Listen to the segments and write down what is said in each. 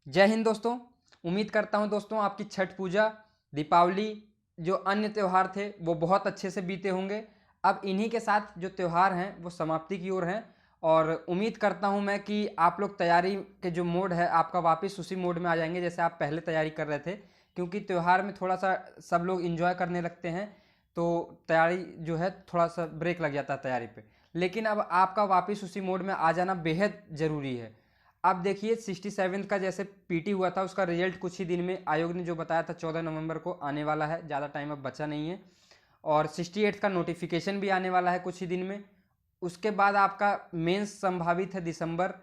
जय हिंद दोस्तों। उम्मीद करता हूं दोस्तों आपकी छठ पूजा, दीपावली, जो अन्य त्यौहार थे वो बहुत अच्छे से बीते होंगे। अब इन्हीं के साथ जो त्यौहार हैं वो समाप्ति की ओर हैं और उम्मीद करता हूं मैं कि आप लोग तैयारी के जो मोड है आपका वापस उसी मोड में आ जाएंगे जैसे आप पहले तैयारी कर रहे थे, क्योंकि त्यौहार में थोड़ा सा सब लोग इंजॉय करने लगते हैं तो तैयारी जो है थोड़ा सा ब्रेक लग जाता है तैयारी पे। लेकिन अब आपका वापस उसी मोड में आ जाना बेहद ज़रूरी है। अब देखिए 67 का जैसे पीटी हुआ था उसका रिजल्ट कुछ ही दिन में आयोग ने जो बताया था 14 नवंबर को आने वाला है, ज़्यादा टाइम अब बचा नहीं है। और 68 का नोटिफिकेशन भी आने वाला है कुछ ही दिन में। उसके बाद आपका मेंस संभावित है दिसंबर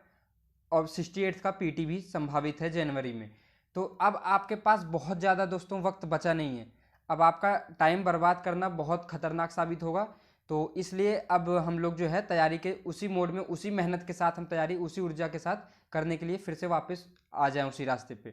और 68 का पीटी भी संभावित है जनवरी में। तो अब आपके पास बहुत ज़्यादा दोस्तों वक्त बचा नहीं है। अब आपका टाइम बर्बाद करना बहुत खतरनाक साबित होगा। तो इसलिए अब हम लोग जो है तैयारी के उसी मोड में उसी मेहनत के साथ हम तैयारी उसी ऊर्जा के साथ करने के लिए फिर से वापस आ जाएं उसी रास्ते पे।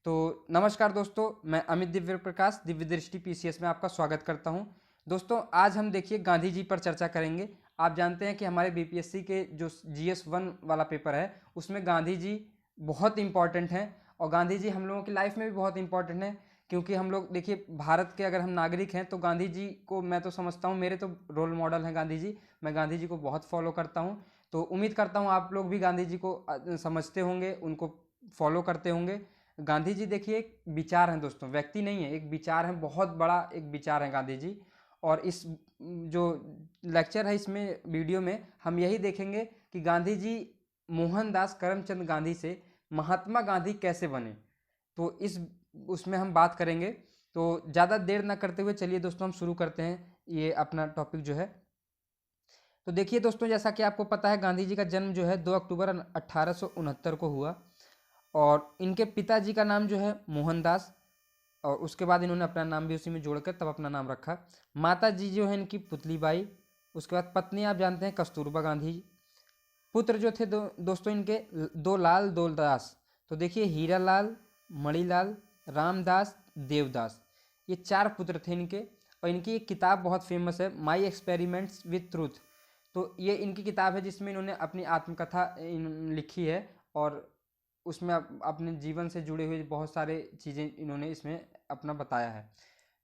तो नमस्कार दोस्तों, मैं अमित दिव्य प्रकाश दिव्य दृष्टि पीसीएस में आपका स्वागत करता हूं। दोस्तों आज हम देखिए गांधी जी पर चर्चा करेंगे। आप जानते हैं कि हमारे बीपीएससी के जो GS1 वाला पेपर है उसमें गांधी जी बहुत इंपॉर्टेंट हैं और गांधी जी हम लोगों की लाइफ में भी बहुत इंपॉर्टेंट हैं, क्योंकि हम लोग देखिए भारत के अगर हम नागरिक हैं तो गांधी जी को मैं तो समझता हूँ, मेरे तो रोल मॉडल हैं गांधी जी। मैं गांधी जी को बहुत फॉलो करता हूँ। तो उम्मीद करता हूँ आप लोग भी गांधी जी को समझते होंगे, उनको फॉलो करते होंगे। गांधी जी देखिए एक विचार हैं दोस्तों, व्यक्ति नहीं है, एक विचार है, बहुत बड़ा एक विचार है गांधी जी। और इस जो लेक्चर है इसमें वीडियो में हम यही देखेंगे कि गांधी जी मोहनदास करमचंद गांधी से महात्मा गांधी कैसे बने। तो इस उसमें हम बात करेंगे। तो ज़्यादा देर ना करते हुए चलिए दोस्तों हम शुरू करते हैं ये अपना टॉपिक जो है। तो देखिए दोस्तों, जैसा कि आपको पता है गांधी जी का जन्म जो है 2 अक्टूबर 1869 को हुआ और इनके पिताजी का नाम जो है मोहनदास, और उसके बाद इन्होंने अपना नाम भी उसी में जोड़कर तब अपना नाम रखा। माता जी जो है इनकी पुतलीबाई, उसके बाद पत्नी आप जानते हैं कस्तूरबा गांधी। पुत्र जो थे दोस्तों इनके दो लाल दो दास। तो देखिए हीरा लाल, मणिलाल, रामदास, देवदास, ये चार पुत्र थे इनके। और इनकी एक किताब बहुत फेमस है, माई एक्सपेरिमेंट्स विथ ट्रूथ। तो ये इनकी किताब है जिसमें इन्होंने अपनी आत्मकथा लिखी है और उसमें अपने जीवन से जुड़े हुए बहुत सारे चीज़ें इन्होंने इसमें अपना बताया है।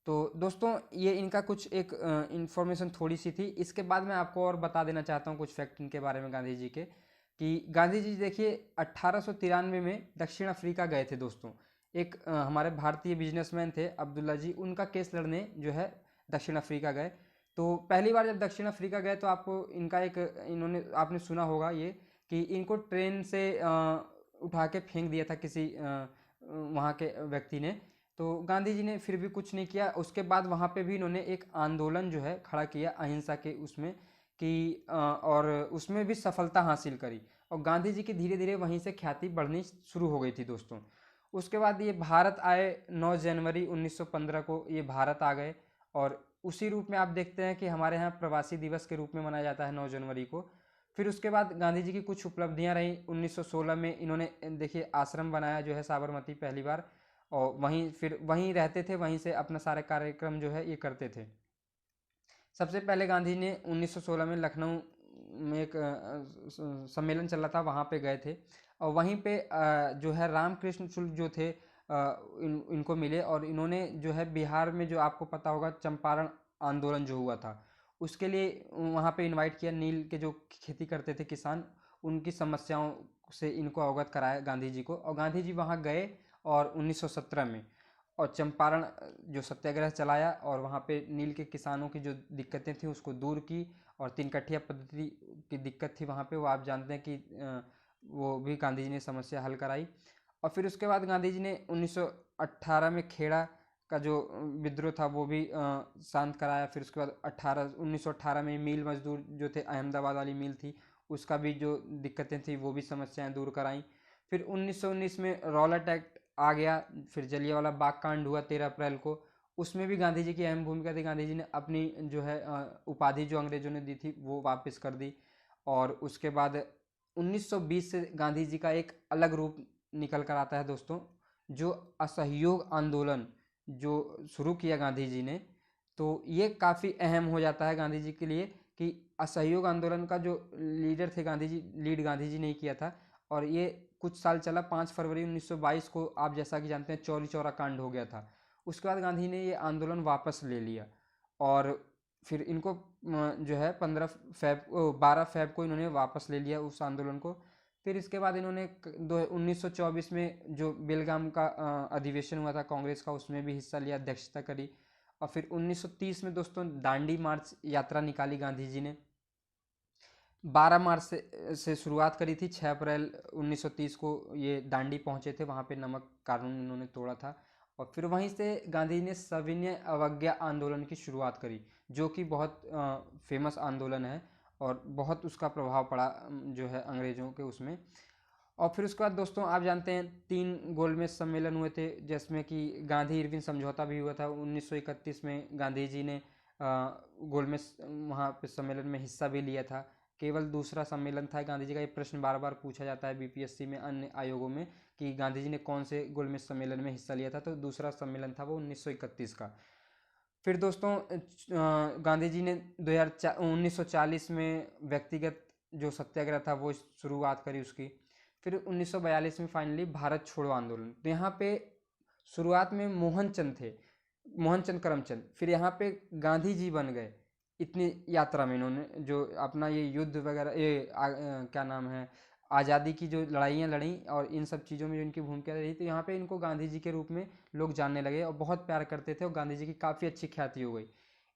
तो दोस्तों ये इनका कुछ एक इन्फॉर्मेशन थोड़ी सी थी। इसके बाद मैं आपको और बता देना चाहता हूँ कुछ फैक्ट इनके बारे में गांधी जी के, कि गांधी जी देखिए 1893 में दक्षिण अफ्रीका गए थे दोस्तों। एक हमारे भारतीय बिजनेसमैन थे अब्दुल्ला जी, उनका केस लड़ने जो है दक्षिण अफ्रीका गए। तो पहली बार जब दक्षिण अफ्रीका गए तो आपको इनका एक इन्होंने आपने सुना होगा ये कि इनको ट्रेन से उठा के फेंक दिया था किसी वहाँ के व्यक्ति ने। तो गांधी जी ने फिर भी कुछ नहीं किया। उसके बाद वहाँ पे भी इन्होंने एक आंदोलन जो है खड़ा किया अहिंसा के उसमें कि और उसमें भी सफलता हासिल करी और गांधी जी की धीरे धीरे वहीं से ख्याति बढ़नी शुरू हो गई थी दोस्तों। उसके बाद ये भारत आए, 9 जनवरी 1915 को ये भारत आ गए और उसी रूप में आप देखते हैं कि हमारे यहाँ प्रवासी दिवस के रूप में मनाया जाता है 9 जनवरी को। फिर उसके बाद गांधी जी की कुछ उपलब्धियां रही। 1916 में इन्होंने देखिए आश्रम बनाया जो है साबरमती पहली बार, और वहीं फिर वहीं रहते थे, वहीं से अपना सारे कार्यक्रम जो है ये करते थे। सबसे पहले गांधी ने 1916 में लखनऊ में एक सम्मेलन चल रहा था, वहाँ पे गए थे और वहीं पे जो है रामकृष्ण शुक्ल जो थे इनको मिले और इन्होंने जो है बिहार में जो आपको पता होगा चंपारण आंदोलन जो हुआ था उसके लिए वहाँ पे इनवाइट किया। नील के जो खेती करते थे किसान, उनकी समस्याओं से इनको अवगत कराया गांधी जी को, और गांधी जी वहाँ गए और 1917 में और चंपारण जो सत्याग्रह चलाया और वहाँ पे नील के किसानों की जो दिक्कतें थी उसको दूर की। और तीन कठिया पद्धति की दिक्कत थी वहाँ पे, वो आप जानते हैं कि वो भी गांधी जी ने समस्या हल कराई। और फिर उसके बाद गांधी जी ने 1918 में खेड़ा का जो विद्रोह था वो भी शांत कराया। फिर उसके बाद 1918 में मिल मजदूर जो थे, अहमदाबाद वाली मिल थी, उसका भी जो दिक्कतें थी वो भी समस्याएं दूर कराई। फिर 1919 में रॉलेट एक्ट आ गया। फिर जलियांवाला बाग कांड हुआ 13 अप्रैल को, उसमें भी गांधी जी की अहम भूमिका थी। गांधी जी ने अपनी जो है उपाधि जो अंग्रेजों ने दी थी वो वापस कर दी। और उसके बाद 1920 से गांधी जी का एक अलग रूप निकल कर आता है दोस्तों। जो असहयोग आंदोलन जो शुरू किया गांधी जी ने, तो ये काफ़ी अहम हो जाता है गांधी जी के लिए कि असहयोग आंदोलन का जो लीडर थे गांधी जी, लीड गांधी जी ने किया था। और ये कुछ साल चला। 5 फरवरी 1922 को आप जैसा कि जानते हैं चौरी चौरा कांड हो गया था। उसके बाद गांधी ने ये आंदोलन वापस ले लिया और फिर इनको जो है 12 फैब को इन्होंने वापस ले लिया उस आंदोलन को। फिर इसके बाद इन्होंने 1924 में जो बेलगाम का अधिवेशन हुआ था कांग्रेस का, उसमें भी हिस्सा लिया, अध्यक्षता करी। और फिर 1930 में दोस्तों दांडी मार्च यात्रा निकाली गांधी जी ने। 12 मार्च से शुरुआत करी थी। 6 अप्रैल 1930 को ये दांडी पहुंचे थे, वहाँ पे नमक कानून इन्होंने तोड़ा था। और फिर वहीं से गांधी ने सविनय अवज्ञा आंदोलन की शुरुआत करी, जो कि बहुत फेमस आंदोलन है और बहुत उसका प्रभाव पड़ा जो है अंग्रेज़ों के उसमें। और फिर उसके बाद दोस्तों आप जानते हैं 3 गोलमेज सम्मेलन हुए थे, जिसमें कि गांधी इरविन समझौता भी हुआ था। 1931 में गांधी जी ने गोलमेज वहाँ पे सम्मेलन में हिस्सा भी लिया था। केवल दूसरा सम्मेलन था गांधी जी का। ये प्रश्न बार बार पूछा जाता है बीपीएससी में, अन्य आयोगों में, कि गांधी जी ने कौन से गोलमेज सम्मेलन में हिस्सा लिया था। तो दूसरा सम्मेलन था वो 1931 का। फिर दोस्तों गांधी जी ने 1940 में व्यक्तिगत जो सत्याग्रह था वो शुरुआत करी उसकी। फिर 1942 में फाइनली भारत छोड़ो आंदोलन। तो यहाँ पे शुरुआत में मोहनचंद थे, मोहनचंद करमचंद। फिर यहाँ पे गांधी जी बन गए इतनी यात्रा में। इन्होंने जो अपना ये युद्ध वगैरह, ये क्या नाम है, आज़ादी की जो लड़ाइयाँ लड़ी और इन सब चीज़ों में जो इनकी भूमिका रही, तो यहाँ पे इनको गांधी जी के रूप में लोग जानने लगे और बहुत प्यार करते थे और गांधी जी की काफ़ी अच्छी ख्याति हो गई।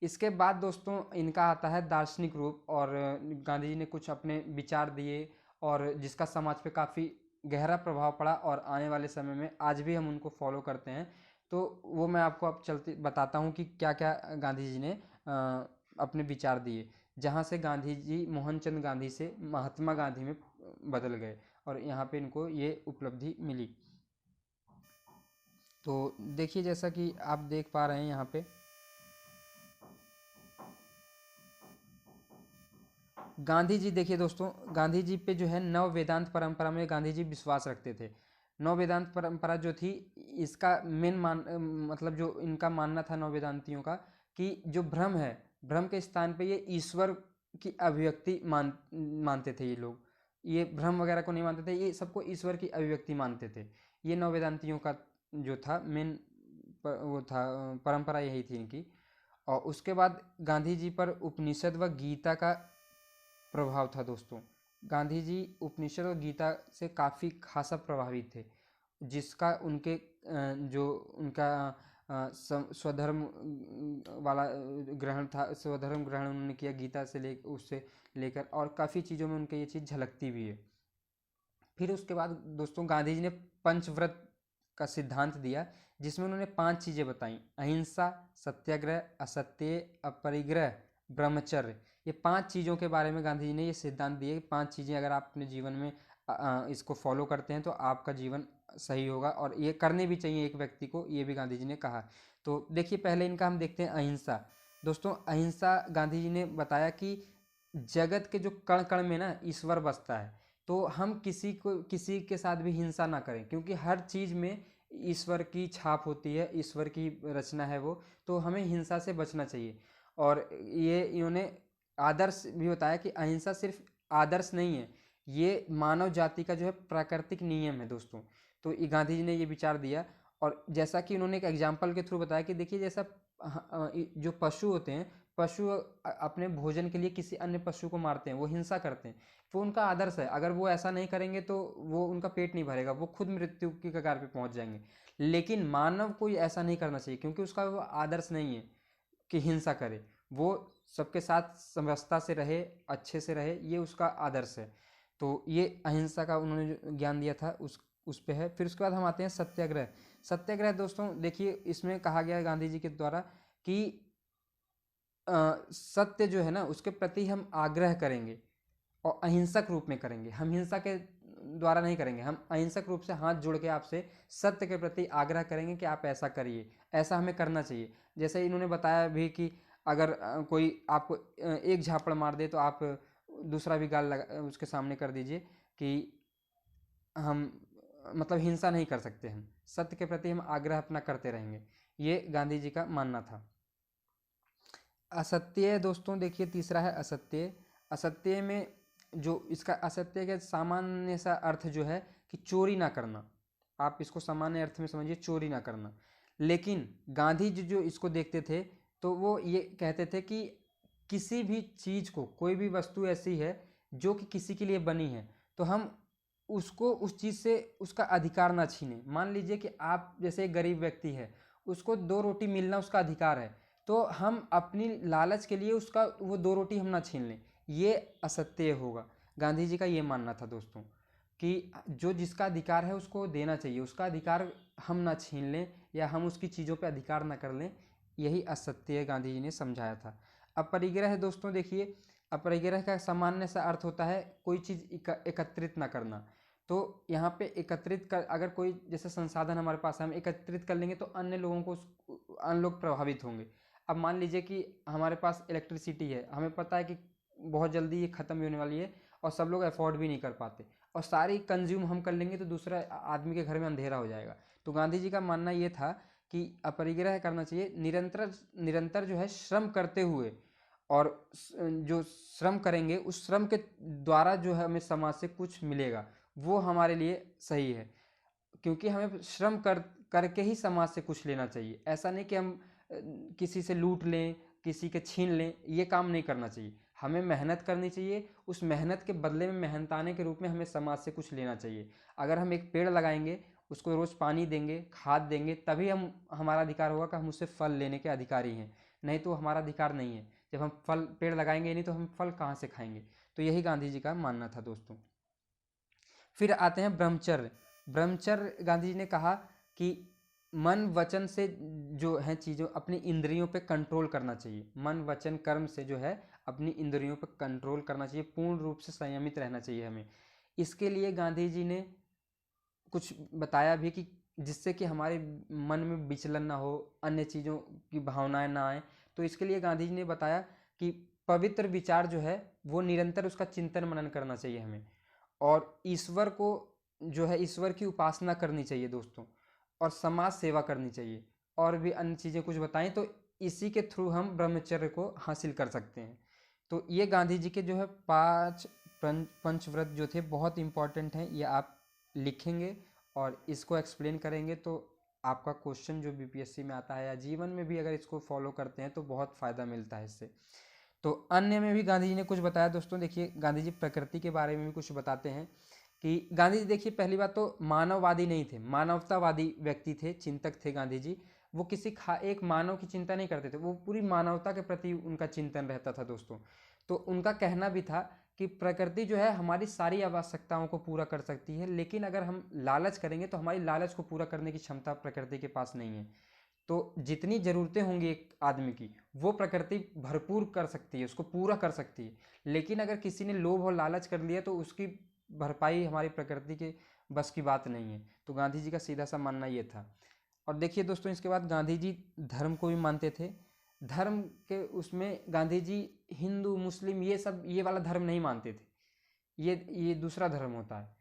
इसके बाद दोस्तों इनका आता है दार्शनिक रूप, और गांधी जी ने कुछ अपने विचार दिए और जिसका समाज पे काफ़ी गहरा प्रभाव पड़ा, और आने वाले समय में आज भी हम उनको फॉलो करते हैं। तो वो मैं आपको अब चलते बताता हूँ कि क्या क्या गांधी जी ने अपने विचार दिए, जहाँ से गांधी जी मोहनचंद गांधी से महात्मा गांधी में बदल गए और यहाँ पे इनको ये उपलब्धि मिली। तो देखिए जैसा कि आप देख पा रहे हैं यहाँ पे गांधी जी, देखिए दोस्तों गांधी जी पे जो है नव वेदांत परंपरा में गांधी जी विश्वास रखते थे। नव वेदांत परंपरा जो थी, इसका मतलब जो इनका मानना था नव वेदांतियों का, कि जो भ्रम है, भ्रम के स्थान पे ये ईश्वर की अभिव्यक्ति मानते थे। ये लोग ये भ्रम वगैरह को नहीं मानते थे, ये सबको ईश्वर की अभिव्यक्ति मानते थे। ये नव वेदांतियों का जो था मेन वो था, परंपरा यही थी इनकी। और उसके बाद गांधी जी पर उपनिषद व गीता का प्रभाव था दोस्तों। गांधी जी उपनिषद और गीता से काफ़ी खासा प्रभावित थे, जिसका उनके जो उनका स्वधर्म वाला ग्रहण था, स्वधर्म ग्रहण उन्होंने किया गीता से उससे लेकर, और काफ़ी चीज़ों में उनके ये चीज़ झलकती भी है। फिर उसके बाद दोस्तों गांधी जी ने पंचव्रत का सिद्धांत दिया, जिसमें उन्होंने 5 चीज़ें बताई: अहिंसा, सत्याग्रह, असत्य, अपरिग्रह, ब्रह्मचर्य। ये 5 चीज़ों के बारे में गांधी जी ने ये सिद्धांत दिए कि 5 चीज़ें अगर आप अपने जीवन में इसको फॉलो करते हैं तो आपका जीवन सही होगा, और ये करने भी चाहिए एक व्यक्ति को, ये भी गांधी जी ने कहा। तो देखिए पहले इनका हम देखते हैं अहिंसा। दोस्तों अहिंसा गांधी जी ने बताया कि जगत के जो कण कण में ना ईश्वर बसता है, तो हम किसी के साथ भी हिंसा ना करें, क्योंकि हर चीज़ में ईश्वर की छाप होती है, ईश्वर की रचना है वो। तो हमें हिंसा से बचना चाहिए। और ये इन्होंने आदर्श भी बताया कि अहिंसा सिर्फ आदर्श नहीं है, ये मानव जाति का जो है प्राकृतिक नियम है दोस्तों। तो ये गांधी जी ने ये विचार दिया। और जैसा कि उन्होंने एक एग्जाम्पल के थ्रू बताया कि देखिए जैसा जो पशु होते हैं, पशु अपने भोजन के लिए किसी अन्य पशु को मारते हैं, वो हिंसा करते हैं, वो उनका आदर्श है। अगर वो ऐसा नहीं करेंगे तो वो उनका पेट नहीं भरेगा, वो खुद मृत्यु की कगार पे पहुंच जाएंगे। लेकिन मानव को ऐसा नहीं करना चाहिए, क्योंकि उसका वो आदर्श नहीं है कि हिंसा करे। वो सबके साथ समरसता से रहे, अच्छे से रहे, ये उसका आदर्श है। तो ये अहिंसा का उन्होंने जो ज्ञान दिया था उस पे है। फिर उसके बाद हम आते हैं सत्याग्रह। सत्याग्रह दोस्तों देखिए इसमें कहा गया है गांधी जी के द्वारा कि सत्य जो है ना उसके प्रति हम आग्रह करेंगे और अहिंसक रूप में करेंगे। हम हिंसा के द्वारा नहीं करेंगे, हम अहिंसक रूप से हाथ जोड़ के आपसे सत्य के प्रति आग्रह करेंगे कि आप ऐसा करिए, ऐसा हमें करना चाहिए। जैसे इन्होंने बताया भी कि अगर कोई आपको एक झापड़ मार दे तो आप दूसरा भी गाल लगा उसके सामने कर दीजिए, कि हम मतलब हिंसा नहीं कर सकते, हम सत्य के प्रति हम आग्रह अपना करते रहेंगे। ये गांधी जी का मानना था। असत्य दोस्तों देखिए तीसरा है असत्य। असत्य में जो इसका असत्य का सामान्य सा अर्थ जो है कि चोरी ना करना। आप इसको सामान्य अर्थ में समझिए, चोरी ना करना। लेकिन गांधी जी जो इसको देखते थे तो वो ये कहते थे कि किसी भी चीज़ को, कोई भी वस्तु ऐसी है जो कि किसी के लिए बनी है, तो हम उसको उस चीज़ से उसका अधिकार ना छीने। मान लीजिए कि आप जैसे एक गरीब व्यक्ति है, उसको 2 रोटी मिलना उसका अधिकार है, तो हम अपनी लालच के लिए उसका वो 2 रोटी हम ना छीन लें, ये असत्य होगा। गांधी जी का ये मानना था दोस्तों कि जो जिसका अधिकार है उसको देना चाहिए, उसका अधिकार हम ना छीन लें या हम उसकी चीज़ों पे अधिकार ना कर लें, यही असत्य गांधी जी ने समझाया था। अपरिग्रह दोस्तों देखिए, अपरिग्रह का सामान्य सा अर्थ होता है कोई चीज़ एकत्रित ना करना। तो यहाँ पे एकत्रित कर, अगर कोई जैसे संसाधन हमारे पास है, हम एकत्रित कर लेंगे तो अन्य लोगों को, अन्य लोग प्रभावित होंगे। अब मान लीजिए कि हमारे पास इलेक्ट्रिसिटी है, हमें पता है कि बहुत जल्दी ये ख़त्म भी होने वाली है और सब लोग अफोर्ड भी नहीं कर पाते, और सारी कंज्यूम हम कर लेंगे तो दूसरा आदमी के घर में अंधेरा हो जाएगा। तो गांधी जी का मानना ये था कि अपरिग्रह करना चाहिए, निरंतर निरंतर जो है श्रम करते हुए, और जो श्रम करेंगे उस श्रम के द्वारा जो है हमें समाज से कुछ मिलेगा, वो हमारे लिए सही है। क्योंकि हमें श्रम करके ही समाज से कुछ लेना चाहिए। ऐसा नहीं कि हम किसी से लूट लें, किसी के छीन लें, ये काम नहीं करना चाहिए। हमें मेहनत करनी चाहिए, उस मेहनत के बदले में मेहनताने के रूप में हमें समाज से कुछ लेना चाहिए। अगर हम एक पेड़ लगाएंगे, उसको रोज़ पानी देंगे, खाद देंगे, तभी हम हमारा अधिकार होगा कि हम उससे फल लेने के अधिकारी हैं, नहीं तो हमारा अधिकार नहीं है। जब हम फल पेड़ लगाएंगे नहीं तो हम फल कहाँ से खाएंगे। तो यही गांधी जी का मानना था दोस्तों। फिर आते हैं ब्रह्मचर्य। ब्रह्मचर्य गांधी जी ने कहा कि मन वचन से जो है चीज़ों, अपनी इंद्रियों पे कंट्रोल करना चाहिए। मन वचन कर्म से जो है अपनी इंद्रियों पे कंट्रोल करना चाहिए, पूर्ण रूप से संयमित रहना चाहिए हमें। इसके लिए गांधी जी ने कुछ बताया भी कि जिससे कि हमारे मन में विचलन ना हो, अन्य चीज़ों की भावनाएं ना आए। तो इसके लिए गांधी जी ने बताया कि पवित्र विचार जो है वो निरंतर उसका चिंतन मनन करना चाहिए हमें, और ईश्वर को जो है, ईश्वर की उपासना करनी चाहिए दोस्तों, और समाज सेवा करनी चाहिए, और भी अन्य चीज़ें कुछ बताएं। तो इसी के थ्रू हम ब्रह्मचर्य को हासिल कर सकते हैं। तो ये गांधी जी के जो है 5 पंचव्रत जो थे बहुत इंपॉर्टेंट हैं, ये आप लिखेंगे और इसको एक्सप्लेन करेंगे तो आपका क्वेश्चन जो बीपीएससी में आता है या जीवन में भी अगर इसको फॉलो करते हैं तो बहुत फ़ायदा मिलता है इससे। तो अन्य में भी गांधी जी ने कुछ बताया दोस्तों। देखिए, गांधी जी प्रकृति के बारे में भी कुछ बताते हैं कि गांधी जी देखिए, पहली बात तो मानववादी नहीं थे, मानवतावादी व्यक्ति थे, चिंतक थे गांधी जी। वो किसी एक मानव की चिंता नहीं करते थे, वो पूरी मानवता के प्रति उनका चिंतन रहता था दोस्तों। तो उनका कहना भी था कि प्रकृति जो है हमारी सारी आवश्यकताओं को पूरा कर सकती है, लेकिन अगर हम लालच करेंगे तो हमारी लालच को पूरा करने की क्षमता प्रकृति के पास नहीं है। तो जितनी ज़रूरतें होंगी एक आदमी की, वो प्रकृति भरपूर कर सकती है, उसको पूरा कर सकती है। लेकिन अगर किसी ने लोभ और लालच कर लिया तो उसकी भरपाई हमारी प्रकृति के बस की बात नहीं है। तो गांधी जी का सीधा सा मानना ये था। और देखिए दोस्तों, इसके बाद गांधी जी धर्म को भी मानते थे। धर्म के उसमें गांधी जी हिंदू मुस्लिम ये वाला धर्म नहीं मानते थे, ये दूसरा धर्म होता है।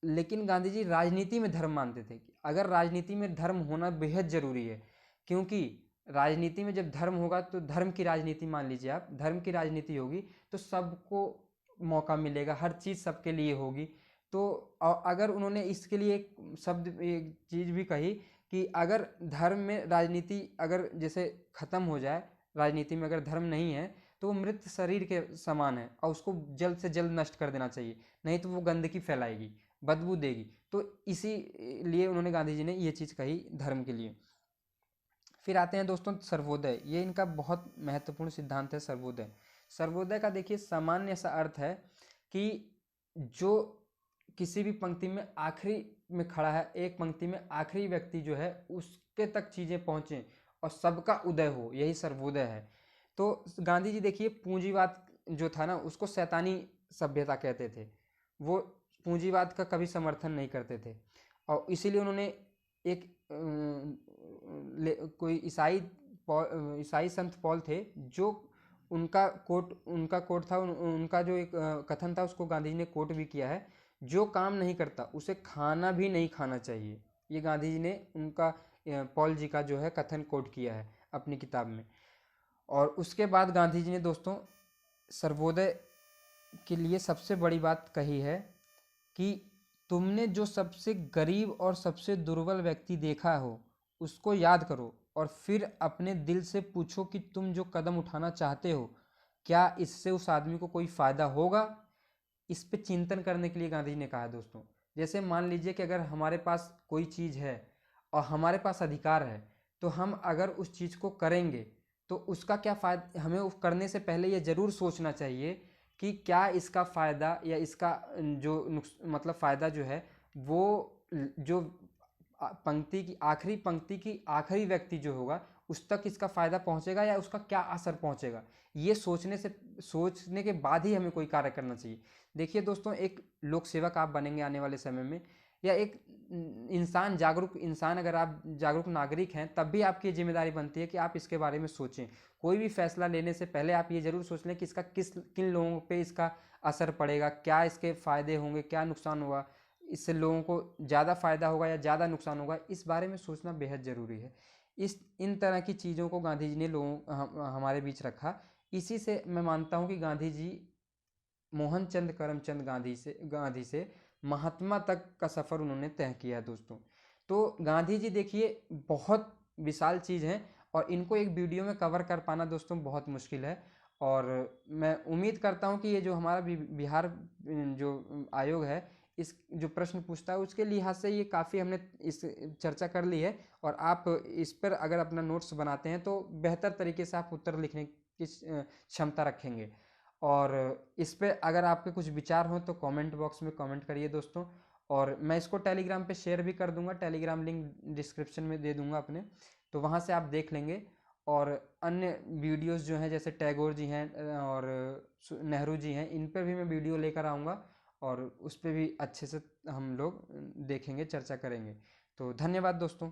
लेकिन गांधी जी राजनीति में धर्म मानते थे कि अगर राजनीति में धर्म होना बेहद ज़रूरी है, क्योंकि राजनीति में जब धर्म होगा तो धर्म की राजनीति, मान लीजिए आप धर्म की राजनीति होगी तो सबको मौका मिलेगा, हर चीज़ सबके लिए होगी। तो अगर उन्होंने इसके लिए एक चीज़ भी कही कि अगर धर्म में राजनीति अगर जैसे ख़त्म हो जाए, राजनीति में अगर धर्म नहीं है तो वो मृत शरीर के समान है और उसको जल्द से जल्द नष्ट कर देना चाहिए, नहीं तो वो गंदगी फैलाएगी, बदबू देगी। तो इसी लिए उन्होंने, गांधी जी ने ये चीज़ कही धर्म के लिए। फिर आते हैं दोस्तों सर्वोदय। ये इनका बहुत महत्वपूर्ण सिद्धांत है सर्वोदय। सर्वोदय का देखिए सामान्य सा अर्थ है कि जो किसी भी पंक्ति में आखिरी में खड़ा है, एक पंक्ति में आखिरी व्यक्ति जो है उसके तक चीज़ें पहुँचें और सबका उदय हो, यही सर्वोदय है। तो गांधी जी देखिए पूंजीवाद जो था ना उसको शैतानी सभ्यता कहते थे, वो पूंजीवाद का कभी समर्थन नहीं करते थे। और इसीलिए उन्होंने एक कोई ईसाई संत पॉल थे, जो उनका कोट था, उनका जो एक कथन था उसको गांधी जी ने कोट भी किया है, जो काम नहीं करता उसे खाना भी नहीं खाना चाहिए। ये गांधी जी ने उनका पॉल जी का जो है कथन कोट किया है अपनी किताब में। और उसके बाद गांधी जी ने दोस्तों सर्वोदय के लिए सबसे बड़ी बात कही है कि तुमने जो सबसे गरीब और सबसे दुर्बल व्यक्ति देखा हो उसको याद करो और फिर अपने दिल से पूछो कि तुम जो कदम उठाना चाहते हो क्या इससे उस आदमी को कोई फायदा होगा। इस पे चिंतन करने के लिए गांधी जी ने कहा है दोस्तों। जैसे मान लीजिए कि अगर हमारे पास कोई चीज़ है और हमारे पास अधिकार है, तो हम अगर उस चीज़ को करेंगे तो उसका क्या फ़ायदा, हमें उस करने से पहले ये ज़रूर सोचना चाहिए कि क्या इसका फ़ायदा या इसका जो मतलब फ़ायदा जो है वो जो पंक्ति की आखिरी व्यक्ति जो होगा उस तक इसका फ़ायदा पहुंचेगा या उसका क्या असर पहुंचेगा। ये सोचने के बाद ही हमें कोई कार्य करना चाहिए। देखिए दोस्तों, एक लोक सेवक आप बनेंगे आने वाले समय में, या एक जागरूक इंसान, अगर आप जागरूक नागरिक हैं तब भी आपकी जिम्मेदारी बनती है कि आप इसके बारे में सोचें। कोई भी फैसला लेने से पहले आप ये जरूर सोच लें कि इसका किन लोगों पे इसका असर पड़ेगा, क्या इसके फायदे होंगे, क्या नुकसान होगा, इससे लोगों को ज़्यादा फायदा होगा या ज़्यादा नुकसान होगा, इस बारे में सोचना बेहद ज़रूरी है। इन तरह की चीज़ों को गांधी जी ने हमारे बीच रखा। इसी से मैं मानता हूँ कि गांधी जी मोहनचंद करमचंद गांधी से महात्मा तक का सफ़र उन्होंने तय किया है दोस्तों। तो गांधी जी देखिए बहुत विशाल चीज़ है और इनको एक वीडियो में कवर कर पाना दोस्तों बहुत मुश्किल है। और मैं उम्मीद करता हूँ कि ये जो हमारा बिहार जो आयोग है, इस जो प्रश्न पूछता है उसके लिहाज से ये काफ़ी हमने इस चर्चा कर ली है। और आप इस पर अगर अपना नोट्स बनाते हैं तो बेहतर तरीके से आप उत्तर लिखने की क्षमता रखेंगे। और इस पे अगर आपके कुछ विचार हों तो कमेंट बॉक्स में कमेंट करिए दोस्तों। और मैं इसको टेलीग्राम पे शेयर भी कर दूंगा, टेलीग्राम लिंक डिस्क्रिप्शन में दे दूंगा अपने, तो वहाँ से आप देख लेंगे। और अन्य वीडियोस जो हैं जैसे टैगोर जी हैं और नेहरू जी हैं, इन पर भी मैं वीडियो लेकर आऊँगा और उस पर भी अच्छे से हम लोग देखेंगे, चर्चा करेंगे। तो धन्यवाद दोस्तों।